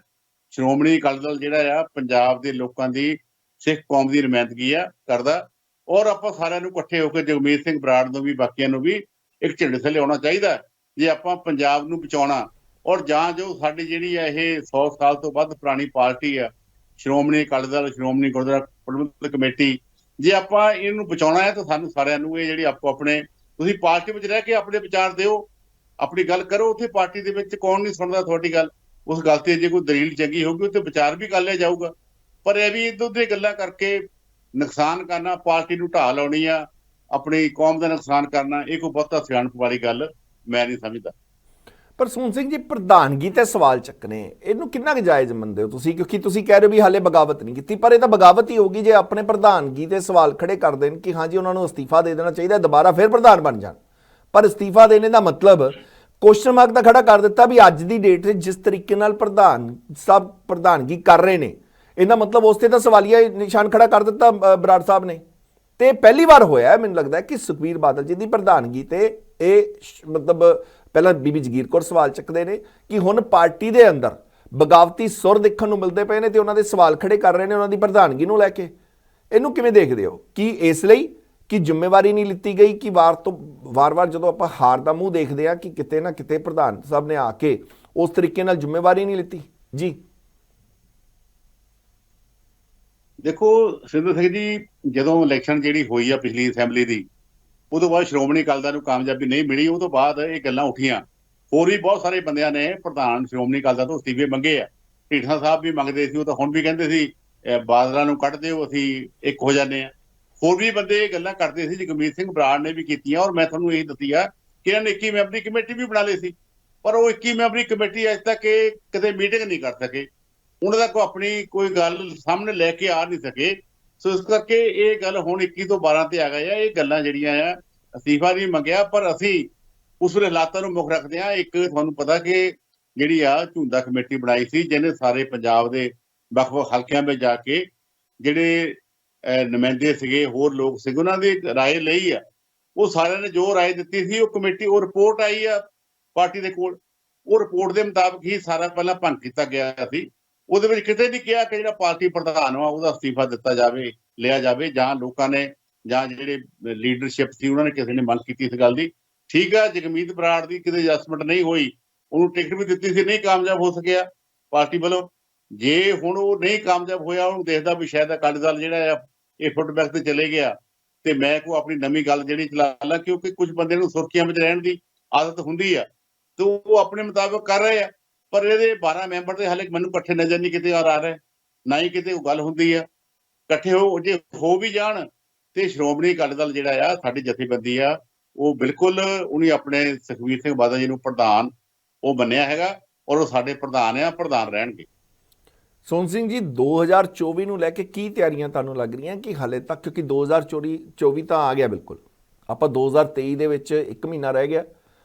ਸ਼੍ਰੋਮਣੀ ਅਕਾਲੀ ਦਲ ਜਿਹੜਾ ਆ ਪੰਜਾਬ ਦੇ ਲੋਕਾਂ ਦੀ, ਸਿੱਖ ਕੌਮ ਦੀ ਨੁਮਾਇੰਦਗੀ ਆ ਕਰਦਾ, ਔਰ ਆਪਾਂ ਸਾਰਿਆਂ ਨੂੰ ਇਕੱਠੇ ਹੋ ਕੇ ਜਗਮੀਤ ਸਿੰਘ ਬਰਾੜ ਨੂੰ ਵੀ ਬਾਕੀਆਂ ਨੂੰ ਵੀ ਇੱਕ ਝੰਡੇ ਥੱਲੇ ਆਉਣਾ ਚਾਹੀਦਾ ਜੇ ਆਪਾਂ ਪੰਜਾਬ ਨੂੰ ਬਚਾਉਣਾ। ਔਰ ਜਾਂ ਜੋ ਸਾਡੀ ਜਿਹੜੀ ਹੈ ਇਹ 100 ਸਾਲ ਤੋਂ ਵੱਧ ਪੁਰਾਣੀ ਪਾਰਟੀ ਆ ਸ਼੍ਰੋਮਣੀ ਅਕਾਲੀ ਦਲ, ਸ਼੍ਰੋਮਣੀ ਗੁਰਦੁਆਰਾ ਪ੍ਰਬੰਧਕ ਕਮੇਟੀ, ਜੇ ਆਪਾਂ ਇਹਨੂੰ ਬਚਾਉਣਾ ਹੈ ਤਾਂ ਸਾਨੂੰ ਸਾਰਿਆਂ ਨੂੰ ਇਹ ਜਿਹੜੀ ਆਪੋ ਆਪਣੇ, ਤੁਸੀਂ ਪਾਰਟੀ ਵਿੱਚ ਰਹਿ ਕੇ ਆਪਣੇ ਵਿਚਾਰ ਦਿਓ, ਆਪਣੀ ਗੱਲ ਕਰੋ। ਉੱਥੇ ਪਾਰਟੀ ਦੇ ਵਿੱਚ ਕੌਣ ਨਹੀਂ ਸੁਣਦਾ ਤੁਹਾਡੀ ਗੱਲ, ਉਸ ਗੱਲ ਤੇ ਜੇ ਕੋਈ ਦਲੀਲ ਚੰਗੀ ਹੋਊਗੀ ਉੱਥੇ ਵਿਚਾਰ ਵੀ ਕਰ ਲਿਆ ਜਾਊਗਾ। ਪਰ ਇਹ ਵੀ ਇੱਧਰ ਦੀਆਂ ਗੱਲਾਂ ਕਰਕੇ ਨੁਕਸਾਨ ਕਰਨਾ, ਪਾਰਟੀ ਨੂੰ ਢਾਹ ਲਾਉਣੀ ਆ, ਆਪਣੀ ਕੌਮ ਦਾ ਨੁਕਸਾਨ ਕਰਨਾ, ਇਹ ਕੋਈ ਬਹੁਤਾ ਸਿਆਣਪ ਵਾਲੀ ਗੱਲ ਮੈਂ ਨਹੀਂ ਸਮਝਦਾ। ਪਰ ਸੋਹਣ ਸਿੰਘ ਜੀ, ਪ੍ਰਧਾਨਗੀ ਤੇ ਸਵਾਲ ਚੱਕਣੇ ਇਹਨੂੰ ਕਿੰਨਾ ਕੁ ਜਾਇਜ਼ ਮੰਨਦੇ ਹੋ ਤੁਸੀਂ? ਕਿਉਂਕਿ ਤੁਸੀਂ ਕਹਿ ਰਹੇ ਹੋ ਵੀ ਹਾਲੇ ਬਗਾਵਤ ਨਹੀਂ ਕੀਤੀ, ਪਰ ਇਹ ਤਾਂ ਬਗਾਵਤ ਹੀ ਹੋਗੀ ਜੇ ਆਪਣੇ ਪ੍ਰਧਾਨਗੀ ਤੇ ਸਵਾਲ ਖੜੇ ਕਰ ਦੇਣ ਕਿ ਹਾਂਜੀ ਉਹਨਾਂ ਨੂੰ ਅਸਤੀਫਾ ਦੇ ਦੇਣਾ ਚਾਹੀਦਾ, ਦੁਬਾਰਾ ਫਿਰ ਪ੍ਰਧਾਨ ਬਣ ਜਾਣ। ਪਰ ਅਸਤੀਫਾ ਦੇਣੇ ਦਾ ਮਤਲਬ ਕੁਐਸਚਨ ਮਾਰਕ ਦਾ ਖੜਾ ਕਰ ਦਿੱਤਾ ਵੀ ਅੱਜ ਦੀ ਡੇਟ 'ਤੇ ਜਿਸ ਤਰੀਕੇ ਨਾਲ ਪ੍ਰਧਾਨ ਸਾਹਿਬ ਪ੍ਰਧਾਨਗੀ ਕਰ ਰਹੇ ਨੇ, ਇਹਦਾ ਮਤਲਬ ਉਸ ਤੇ ਤਾਂ ਸਵਾਲੀਆ ਨਿਸ਼ਾਨ ਖੜਾ ਕਰ ਦਿੱਤਾ ਬਰਾੜ ਸਾਹਿਬ ਨੇ। ਤੇ ਪਹਿਲੀ ਵਾਰ ਹੋਇਆ ਮੈਨੂੰ ਲੱਗਦਾ ਕਿ ਸੁਖਬੀਰ ਬਾਦਲ ਜੀ ਦੀ ਪ੍ਰਧਾਨਗੀ ਤੇ ਇਹ ਮਤਲਬ ਪਹਿਲਾਂ ਬੀਬੀ ਜਗੀਰ ਕੌਰ ਸਵਾਲ ਚੱਕਦੇ ਨੇ ਕਿ ਹੁਣ ਪਾਰਟੀ ਦੇ ਅੰਦਰ ਬਗਾਵਤੀ ਸੁਰ ਦੇਖਣ ਨੂੰ ਮਿਲਦੇ ਪਏ ਨੇ ਤੇ ਉਹਨਾਂ ਦੇ ਸਵਾਲ ਖੜੇ ਕਰ ਰਹੇ ਨੇ ਉਹਨਾਂ ਦੀ ਪ੍ਰਧਾਨਗੀ ਨੂੰ ਲੈ ਕੇ। ਇਹਨੂੰ ਕਿਵੇਂ ਦੇਖਦੇ ਹੋ? ਕਿ ਇਸ ਲਈ ਕਿ ਜ਼ਿੰਮੇਵਾਰੀ ਨਹੀਂ ਲਿੱਤੀ ਗਈ ਕਿ ਵਾਰ-ਵਾਰ ਜਦੋਂ ਆਪਾਂ ਹਾਰ ਦਾ ਮੂੰਹ ਦੇਖਦੇ ਆ ਕਿ ਕਿਤੇ ਨਾ ਕਿਤੇ ਪ੍ਰਧਾਨ ਸਾਹਿਬ ਨੇ ਆ ਕੇ ਉਸ ਤਰੀਕੇ ਨਾਲ ਜ਼ਿੰਮੇਵਾਰੀ ਨਹੀਂ ਲਿੱਤੀ? ਜੀ ਦੇਖੋ ਸਿੰਧੂ ਸਿੰਘ ਜੀ, ਜਦੋਂ ਇਲੈਕਸ਼ਨ ਜਿਹੜੀ ਹੋਈ ਆ ਪਿਛਲੀ ਅਸੈਂਬਲੀ ਦੀ, ਉਦੋਂ ਬਾਅਦ ਸ਼੍ਰੋਮਣੀ ਅਕਾਲੀ ਦਲ ਨੂੰ ਕਾਮਯਾਬੀ ਨਹੀਂ ਮਿਲੀ। ਉਹ ਤੋਂ ਬਾਅਦ ਇਹ ਗੱਲਾਂ ਉੱਠੀਆਂ। ਹੋਰ ਵੀ ਬਹੁਤ ਸਾਰੇ ਬੰਦਿਆਂ ਨੇ ਪ੍ਰਧਾਨ ਸ਼੍ਰੋਮਣੀ ਅਕਾਲੀ ਦਲ ਤੋਂ ਅਸਤੀਫੇ ਮੰਗੇ ਆ। ਢੀਂਡਸਾ ਸਾਹਿਬ ਵੀ ਮੰਗਦੇ ਸੀ, ਉਹ ਤਾਂ ਹੁਣ ਵੀ ਕਹਿੰਦੇ ਸੀ ਬਾਦਲਾਂ ਨੂੰ ਕੱਢ ਦਿਓ, ਅਸੀਂ ਇੱਕ ਹੋ ਜਾਂਦੇ ਆ। ਹੋਰ ਵੀ ਬੰਦੇ ਇਹ ਗੱਲਾਂ ਕਰਦੇ ਸੀ, ਜਗਮੀਤ ਸਿੰਘ ਬਰਾੜ ਨੇ ਵੀ ਕੀਤੀਆਂ। ਔਰ ਮੈਂ ਤੁਹਾਨੂੰ ਇਹ ਦੱਸੀ ਆ ਕਿ ਇਹਨਾਂ ਨੇ 21 ਮੈਂਬਰੀ ਕਮੇਟੀ ਵੀ ਬਣਾ ਲਈ ਸੀ, ਪਰ ਉਹ 21 ਮੈਂਬਰੀ ਕਮੇਟੀ ਅੱਜ ਤੱਕ ਕਿਤੇ ਮੀਟਿੰਗ ਨਹੀਂ ਕਰ ਸਕੇ। ਉਹਨਾਂ ਦਾ ਕੋਈ ਆਪਣੀ ਕੋਈ ਗੱਲ ਸਾਹਮਣੇ ਲੈ ਕੇ ਆ ਨਹੀਂ ਸਕੇ। ਸੋ ਇਸ ਕਰਕੇ ਇਹ ਗੱਲ ਹੁਣ 21 ਤੋਂ 12 ਤੇ ਆ ਗਏ ਆ। ਇਹ ਗੱਲਾਂ ਜਿਹੜੀਆਂ ਆ, ਅਸਤੀਫਾ ਨਹੀਂ ਮੰਗਿਆ, ਪਰ ਅਸੀਂ ਉਸ ਵੇਲੇ ਹਾਲਾਤਾਂ ਨੂੰ ਮੁੱਖ ਰੱਖਦੇ ਆ। ਇੱਕ ਤੁਹਾਨੂੰ ਪਤਾ ਕਿ ਜਿਹੜੀ ਆ ਝੁੰਦਾ ਕਮੇਟੀ ਬਣਾਈ ਸੀ, ਜਿਹਨੇ ਸਾਰੇ ਪੰਜਾਬ ਦੇ ਵੱਖ-ਵੱਖ ਹਲਕਿਆਂ ਵਿੱਚ ਜਾ ਕੇ ਜਿਹੜੇ ਨੁਮਾਇੰਦੇ ਸੀਗੇ, ਹੋਰ ਲੋਕ ਸੀਗੇ, ਉਹਨਾਂ ਦੀ ਰਾਏ ਲਈ ਆ। ਉਹ ਸਾਰਿਆਂ ਨੇ ਜੋ ਰਾਏ ਦਿੱਤੀ ਸੀ, ਉਹ ਕਮੇਟੀ, ਉਹ ਰਿਪੋਰਟ ਆਈ ਆ ਪਾਰਟੀ ਦੇ ਕੋਲ। ਉਹ ਰਿਪੋਰਟ ਦੇ ਮੁਤਾਬਕ ਹੀ ਸਾਰਾ ਪਹਿਲਾਂ ਭੰਗ ਕੀਤਾ ਗਿਆ ਸੀ। ਉਹਦੇ ਵਿੱਚ ਕਿਤੇ ਨਹੀਂ ਕਿਹਾ ਕਿ ਜਿਹੜਾ ਪਾਰਟੀ ਪ੍ਰਧਾਨ ਵਾ ਉਹਦਾ ਅਸਤੀਫਾ ਦਿੱਤਾ ਜਾਵੇ, ਲਿਆ ਜਾਵੇ, ਜਾਂ ਲੋਕਾਂ ਨੇ ਜਾਂ ਜਿਹੜੇ ਲੀਡਰਸ਼ਿਪ ਸੀ ਉਹਨਾਂ ਨੇ ਕਿਸੇ ਨੇ ਮੰਗ ਕੀਤੀ ਇਸ ਗੱਲ ਦੀ। ਠੀਕ ਆ, ਜਗਮੀਤ ਬਰਾੜ ਦੀ ਕਿਤੇ ਐਡਜਸਟਮੈਂਟ ਨਹੀਂ ਹੋਈ, ਉਹਨੂੰ ਟਿਕਟ ਵੀ ਦਿੱਤੀ ਸੀ, ਨਹੀਂ ਕਾਮਯਾਬ ਹੋ ਸਕਿਆ ਪਾਰਟੀ ਵੱਲੋਂ। ਜੇ ਹੁਣ ਉਹ ਨਹੀਂ ਕਾਮਯਾਬ ਹੋਇਆ, ਉਹਨੂੰ ਦੇਖਦਾ ਵੀ ਸ਼ਾਇਦ ਅਕਾਲੀ ਦਲ ਜਿਹੜਾ ਆ ਇਹ ਫੁੱਟਬੈਕ ਤੇ ਚਲੇ ਗਿਆ ਤੇ ਮੈਂ ਕੋਈ ਆਪਣੀ ਨਵੀਂ ਗੱਲ ਜਿਹੜੀ ਚਲਾ ਲਾਂ, ਕਿਉਂਕਿ ਕੁਝ ਬੰਦੇ ਨੂੰ ਸੁਰਖੀਆਂ ਵਿੱਚ ਰਹਿਣ ਦੀ ਆਦਤ ਹੁੰਦੀ ਆ ਤੇ ਉਹ ਆਪਣੇ ਮੁਤਾਬਕ ਕਰ ਰਹੇ ਆ। ਪਰ ਇਹਦੇ 12 ਮੈਂਬਰ ਦੇ ਹਾਲੇ ਮੈਨੂੰ ਇਕੱਠੇ ਨਜ਼ਰ ਨਹੀਂ ਕਿਤੇ ਆ ਰਹੇ, ਨਾ ਹੀ ਕਿਤੇ ਉਹ ਗੱਲ ਹੁੰਦੀ ਆ। ਇਕੱਠੇ ਜੇ ਹੋ ਵੀ ਜਾਣ ਤੇ ਸ਼੍ਰੋਮਣੀ ਅਕਾਲੀ ਦਲ ਜਿਹੜਾ ਆ, ਸਾਡੀ ਜਥੇਬੰਦੀ ਆ, ਉਹ ਬਿਲਕੁਲ ਉਹਨੇ ਆਪਣੇ ਸੁਖਬੀਰ ਸਿੰਘ ਬਾਦਲ ਜੀ ਨੂੰ ਪ੍ਰਧਾਨ ਉਹ ਮੰਨਿਆ ਹੈਗਾ, ਔਰ ਉਹ ਸਾਡੇ ਪ੍ਰਧਾਨ ਆ, ਪ੍ਰਧਾਨ ਰਹਿਣਗੇ। ਸੋਹਣ ਸਿੰਘ ਜੀ, 2024 ਨੂੰ ਲੈ ਕੇ ਕੀ ਤਿਆਰੀਆਂ ਤੁਹਾਨੂੰ ਲੱਗ ਰਹੀਆਂ ਕਿ ਹਾਲੇ ਤੱਕ, ਕਿਉਂਕਿ 2024 ਤਾਂ ਆ ਗਿਆ ਬਿਲਕੁਲ, ਆਪਾਂ 2023 ਦੇ ਵਿੱਚ 1 ਮਹੀਨਾ ਰਹਿ ਗਿਆ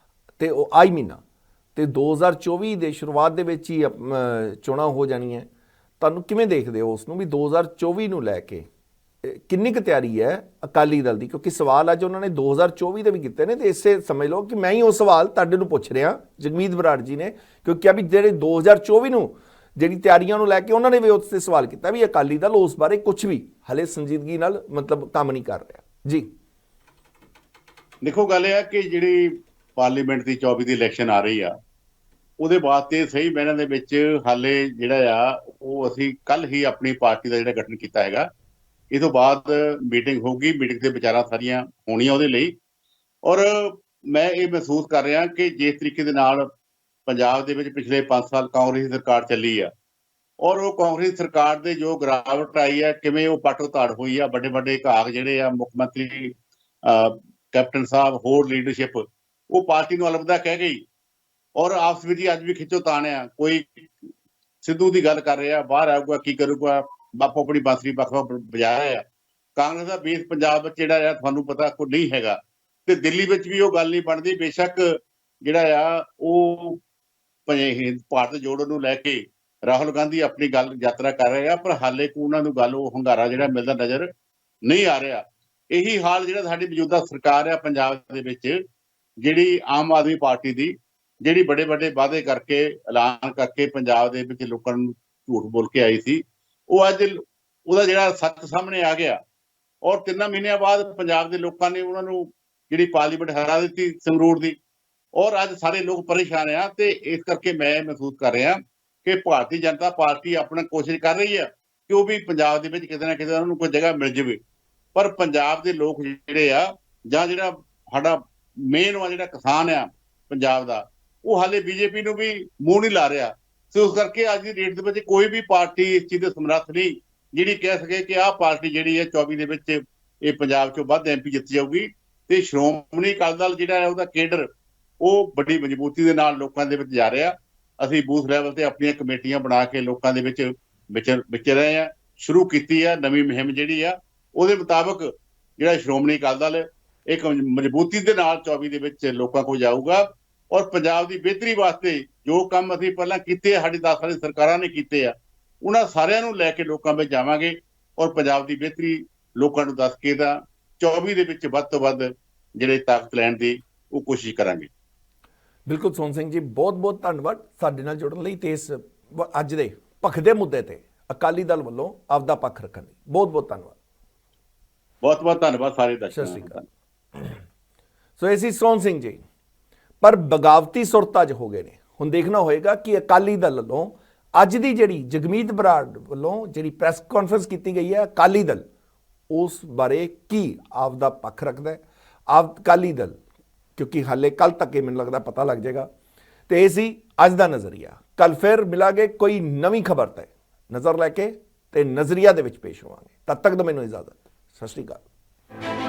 ਤੇ ਉਹ ਆਈ ਮਹੀਨਾ, ਤੇ 2024 ਦੇ ਸ਼ੁਰੂਆਤ ਦੇ ਵਿੱਚ ਹੀ ਚੋਣਾਂ ਹੋ ਜਾਣੀਆਂ। ਤੁਹਾਨੂੰ ਕਿਵੇਂ ਦੇਖਦੇ ਹੋ ਉਸ ਨੂੰ ਵੀ 2024 ਨੂੰ ਲੈ ਕੇ? ਕਿੰਨੀ ਕੁ ਤਿਆਰੀ ਹੈ ਅਕਾਲੀ ਦਲ ਦੀ? ਕਿਉਂਕਿ ਸਵਾਲ ਅੱਜ ਉਹਨਾਂ ਨੇ 2024 ਦੇ ਵੀ ਕੀਤੇ ਨੇ, ਤੇ ਇਸੇ ਸਮਝ ਲਓ ਕਿ ਮੈਂ ਹੀ ਉਹ ਸਵਾਲ ਤੁਹਾਡੇ ਨੂੰ ਪੁੱਛ ਰਿਹਾ, ਜਗਮੀਤ ਬਰਾੜ ਜੀ ਨੇ, ਕਿਉਂਕਿ ਅਭੀ ਜਿਹੜੇ 2024 ਨੂੰ ਜਿਹੜੀ ਤਿਆਰੀਆਂ ਨੂੰ ਲੈ ਕੇ ਉਹਨਾਂ ਨੇ ਵੀ ਉਸ ਤੇ ਸਵਾਲ ਕੀਤਾ ਵੀ ਅਕਾਲੀ ਦਲ ਉਸ ਬਾਰੇ ਕੁਝ ਵੀ ਹਲੇ ਸੰਜੀਦਗੀ ਨਾਲ ਮਤਲਬ ਕੰਮ ਨਹੀਂ ਕਰ ਰਿਹਾ ਜੀ। ਦੇਖੋ, ਗੱਲ ਇਹ ਆ ਕਿ ਜਿਹੜੀ ਪਾਰਲੀਮੈਂਟ ਦੀ 24 ਦੀ ਇਲੈਕਸ਼ਨ ਆ ਰਹੀ ਆ, ਉਹਦੇ ਵਾਸਤੇ ਸਹੀ ਮੈਨਾਂ ਦੇ ਵਿੱਚ ਹਾਲੇ ਜਿਹੜਾ ਆ ਉਹ ਅਸੀਂ ਕੱਲ ਹੀ ਆਪਣੀ ਪਾਰਟੀ ਦਾ ਜਿਹੜਾ ਗਠਨ ਕੀਤਾ ਹੈਗਾ। ਇਹ ਤੋਂ ਬਾਅਦ ਮੀਟਿੰਗ ਹੋਊਗੀ, ਮੀਟਿੰਗ ਦੇ ਵਿਚਾਰਾਂ ਸਾਰੀਆਂ ਹੋਣੀਆਂ ਉਹਦੇ ਲਈ। ਔਰ ਮੈਂ ਇਹ ਮਹਿਸੂਸ ਕਰ ਰਿਹਾ ਕਿ ਜਿਸ ਤਰੀਕੇ ਦੇ ਨਾਲ ਪੰਜਾਬ ਦੇ ਵਿੱਚ ਪਿਛਲੇ 5 ਸਾਲ ਕਾਂਗਰਸੀ ਸਰਕਾਰ ਚੱਲੀ ਆ, ਔਰ ਉਹ ਕਾਂਗਰਸੀ ਸਰਕਾਰ ਦੇ ਜੋ ਗਿਰਾਵਟ ਆਈ ਆ, ਕਿਵੇਂ ਉਹ ਪਾਟੋ ਧਾੜ ਹੋਈ ਆ, ਵੱਡੇ ਵੱਡੇ ਘਾਕ ਜਿਹੜੇ ਆ ਮੁੱਖ ਮੰਤਰੀ, ਕੈਪਟਨ ਸਾਹਿਬ, ਹੋਰ ਲੀਡਰਸ਼ਿਪ ਉਹ ਪਾਰਟੀ ਨੂੰ ਅਲਵਿਦਾ ਕਹਿ ਗਈ। ਔਰ ਆਪਸ ਵਿੱਚ ਹੀ ਅੱਜ ਵੀ ਖਿੱਚੋ ਤਾਣ ਆ, ਕੋਈ ਸਿੱਧੂ ਦੀ ਗੱਲ ਕਰ ਰਿਹਾ, ਬਾਹਰ ਆਊਗਾ ਕੀ ਕਰੂਗਾ, ਬਾਪੂ ਆਪਣੀ ਬਾਂਸਰੀ ਵੱਖ ਵਜਾ ਰਿਹਾ ਆ। ਕਾਂਗਰਸ ਦਾ ਬੇਸ ਪੰਜਾਬ ਵਿੱਚ ਜਿਹੜਾ ਆ ਤੁਹਾਨੂੰ ਪਤਾ ਕੋਈ ਨਹੀਂ ਹੈਗਾ, ਤੇ ਦਿੱਲੀ ਵਿੱਚ ਵੀ ਉਹ ਗੱਲ ਨਹੀਂ ਬਣਦੀ। ਬੇਸ਼ੱਕ ਜਿਹੜਾ ਆ ਉਹ ਭਾਰਤ ਜੋੜੋ ਨੂੰ ਲੈ ਕੇ ਰਾਹੁਲ ਗਾਂਧੀ ਆਪਣੀ ਗੱਲ ਯਾਤਰਾ ਕਰ ਰਹੇ ਆ, ਪਰ ਹਾਲੇ ਕੋ ਉਹਨਾਂ ਨੂੰ ਗੱਲ ਉਹ ਹੁੰਗਾਰਾ ਜਿਹੜਾ ਮਿਲਦਾ ਨਜ਼ਰ ਨਹੀਂ ਆ ਰਿਹਾ। ਇਹੀ ਹਾਲ ਜਿਹੜਾ ਸਾਡੀ ਮੌਜੂਦਾ ਸਰਕਾਰ ਆ ਪੰਜਾਬ ਦੇ ਵਿੱਚ, ਜਿਹੜੀ ਆਮ ਆਦਮੀ ਪਾਰਟੀ ਦੀ, ਜਿਹੜੀ ਵੱਡੇ ਵੱਡੇ ਵਾਅਦੇ ਕਰਕੇ ਐਲਾਨ ਕਰਕੇ ਪੰਜਾਬ ਦੇ ਵਿੱਚ ਲੋਕਾਂ ਨੂੰ ਝੂਠ ਬੋਲ ਕੇ ਆਈ ਸੀ, ਉਹ ਅੱਜ ਉਹਦਾ ਜਿਹੜਾ ਸੱਚ ਸਾਹਮਣੇ ਆ ਗਿਆ। ਔਰ 3 ਮਹੀਨਿਆਂ ਬਾਅਦ ਪੰਜਾਬ ਦੇ ਲੋਕਾਂ ਨੇ ਉਹਨਾਂ ਨੂੰ ਜਿਹੜੀ ਪਾਰਲੀਮੈਂਟ ਹਰਾ ਦਿੱਤੀ ਸੰਗਰੂਰ ਦੀ, ਔਰ ਅੱਜ ਸਾਰੇ ਲੋਕ ਪਰੇਸ਼ਾਨ ਆ। ਤੇ ਇਸ ਕਰਕੇ ਮੈਂ ਮਹਿਸੂਸ ਕਰ ਰਿਹਾ ਕਿ ਭਾਰਤੀ ਜਨਤਾ ਪਾਰਟੀ ਆਪਣਾ ਕੋਸ਼ਿਸ਼ ਕਰ ਰਹੀ ਆ ਕਿ ਉਹ ਵੀ ਪੰਜਾਬ ਦੇ ਵਿੱਚ ਕਿਤੇ ਨਾ ਕਿਤੇ ਉਹਨਾਂ ਨੂੰ ਕੋਈ ਜਗ੍ਹਾ ਮਿਲ ਜਾਵੇ। ਪਰ ਪੰਜਾਬ ਦੇ ਲੋਕ ਜਿਹੜੇ ਆ, ਜਾਂ ਜਿਹੜਾ ਸਾਡਾ ਮੇਨ ਵਾ ਜਿਹੜਾ ਕਿਸਾਨ ਆ ਪੰਜਾਬ ਦਾ, ਉਹ ਹਾਲੇ ਬੀਜੇਪੀ ਨੂੰ ਵੀ ਮੂੰਹ ਨਹੀਂ ਲਾ ਰਿਹਾ। ਸੋ ਉਸ ਕਰਕੇ ਅੱਜ ਦੀ ਡੇਟ ਦੇ ਵਿੱਚ ਕੋਈ ਵੀ ਪਾਰਟੀ ਇਸ ਚੀਜ਼ ਦੇ ਸਮਰੱਥ ਨਹੀਂ ਜਿਹੜੀ ਕਹਿ ਸਕੇ ਕਿ ਆਹ ਪਾਰਟੀ ਜਿਹੜੀ ਹੈ 24 ਦੇ ਵਿੱਚ ਇਹ ਪੰਜਾਬ ਚੋਂ ਵੱਧ MP ਜਿੱਤ ਜਾਊਗੀ। ਤੇ ਸ਼੍ਰੋਮਣੀ ਅਕਾਲੀ ਦਲ ਜਿਹੜਾ ਹੈ ਉਹਦਾ ਕੇਡਰ ਉਹ ਵੱਡੀ ਮਜ਼ਬੂਤੀ ਦੇ ਨਾਲ ਲੋਕਾਂ ਦੇ ਵਿੱਚ ਜਾ ਰਿਹਾ। ਅਸੀਂ ਬੂਥ ਲੈਵਲ ਤੇ ਆਪਣੀਆਂ ਕਮੇਟੀਆਂ ਬਣਾ ਕੇ ਲੋਕਾਂ ਦੇ ਵਿੱਚ ਵਿਚਰ ਰਹੇ ਆ। ਸ਼ੁਰੂ ਕੀਤੀ ਆ ਨਵੀਂ ਮੁਹਿੰਮ ਜਿਹੜੀ ਆ, ਉਹਦੇ ਮੁਤਾਬਕ ਜਿਹੜਾ ਸ਼੍ਰੋਮਣੀ ਅਕਾਲੀ ਦਲ ਇੱਕ ਮਜ਼ਬੂਤੀ ਦੇ ਨਾਲ 24 ਦੇ ਵਿੱਚ ਲੋਕਾਂ ਕੋਲ ਜਾਊਗਾ। ਔਰ ਪੰਜਾਬ ਦੀ ਬਿਹਤਰੀ ਵਾਸਤੇ ਜੋ ਕੰਮ ਅਸੀਂ ਪਹਿਲਾਂ ਕੀਤੇ ਆ, ਸਾਡੀ 10 ਸਾਲ ਦੀ ਸਰਕਾਰਾਂ ਨੇ ਕੀਤੇ ਆ, ਉਹਨਾਂ ਸਾਰਿਆਂ ਨੂੰ ਲੈ ਕੇ ਲੋਕਾਂ ਵਿੱਚ ਜਾਵਾਂਗੇ। ਔਰ ਪੰਜਾਬ ਦੀ ਬਿਹਤਰੀ ਲੋਕਾਂ ਨੂੰ ਦੱਸ ਕੇ ਤਾਂ 24 ਦੇ ਵਿੱਚ ਵੱਧ ਤੋਂ ਵੱਧ ਜਿਹੜੇ ਤਾਕਤ ਲੈਣ ਦੀ ਉਹ ਕੋਸ਼ਿਸ਼ ਕਰਾਂਗੇ। ਬਿਲਕੁਲ ਸੋਹਣ ਸਿੰਘ ਜੀ, ਬਹੁਤ ਬਹੁਤ ਧੰਨਵਾਦ ਸਾਡੇ ਨਾਲ ਜੁੜਨ ਲਈ ਤੇ ਇਸ ਅੱਜ ਦੇ ਭਖਦੇ ਮੁੱਦੇ ਤੇ ਅਕਾਲੀ ਦਲ ਵੱਲੋਂ ਆਪਦਾ ਪੱਖ ਰੱਖਣ ਲਈ ਬਹੁਤ ਬਹੁਤ ਧੰਨਵਾਦ। ਬਹੁਤ ਬਹੁਤ ਧੰਨਵਾਦ ਸਾਰੇ ਸਤਿ ਦਰਸ਼ਕਾਂ ਸ਼੍ਰੀ ਦਾ। ਅਕਾਲ। ਸੋ ਇਹ ਸੀ ਸੋਹਣ ਸਿੰਘ ਜੀ, ਪਰ ਬਗਾਵਤੀ ਸੁਰਤ ਅੱਜ ਹੋ ਗਏ ਨੇ। ਹੁਣ ਦੇਖਣਾ ਹੋਏਗਾ ਕਿ ਅਕਾਲੀ ਦਲ ਵੱਲੋਂ ਅੱਜ ਦੀ ਜਿਹੜੀ ਜਗਮੀਤ ਬਰਾੜ ਵੱਲੋਂ ਜਿਹੜੀ ਪ੍ਰੈਸ ਕਾਨਫਰੰਸ ਕੀਤੀ ਗਈ ਹੈ, ਅਕਾਲੀ ਦਲ ਉਸ ਬਾਰੇ ਕੀ ਆਪਦਾ ਪੱਖ ਰੱਖਦਾ ਹੈ ਅਕਾਲੀ ਦਲ, ਕਿਉਂਕਿ ਹਾਲੇ ਕੱਲ ਤੱਕ ਇਹ ਮੈਨੂੰ ਲੱਗਦਾ ਪਤਾ ਲੱਗ ਜਾਏਗਾ। ਤੇ ਇਹ ਸੀ ਅੱਜ ਦਾ ਨਜ਼ਰੀਆ। ਕੱਲ ਫਿਰ ਮਿਲਾਂਗੇ ਕੋਈ ਨਵੀਂ ਖਬਰ ਤੇ ਨਜ਼ਰ ਲੈ ਕੇ ਤੇ ਨਜ਼ਰੀਆ ਦੇ ਵਿੱਚ ਪੇਸ਼ ਹੋਵਾਂਗੇ। ਤਦ ਤੱਕ ਤਾਂ ਮੈਨੂੰ ਇਜਾਜ਼ਤ। ਸਤਿ ਸ਼੍ਰੀ ਅਕਾਲ।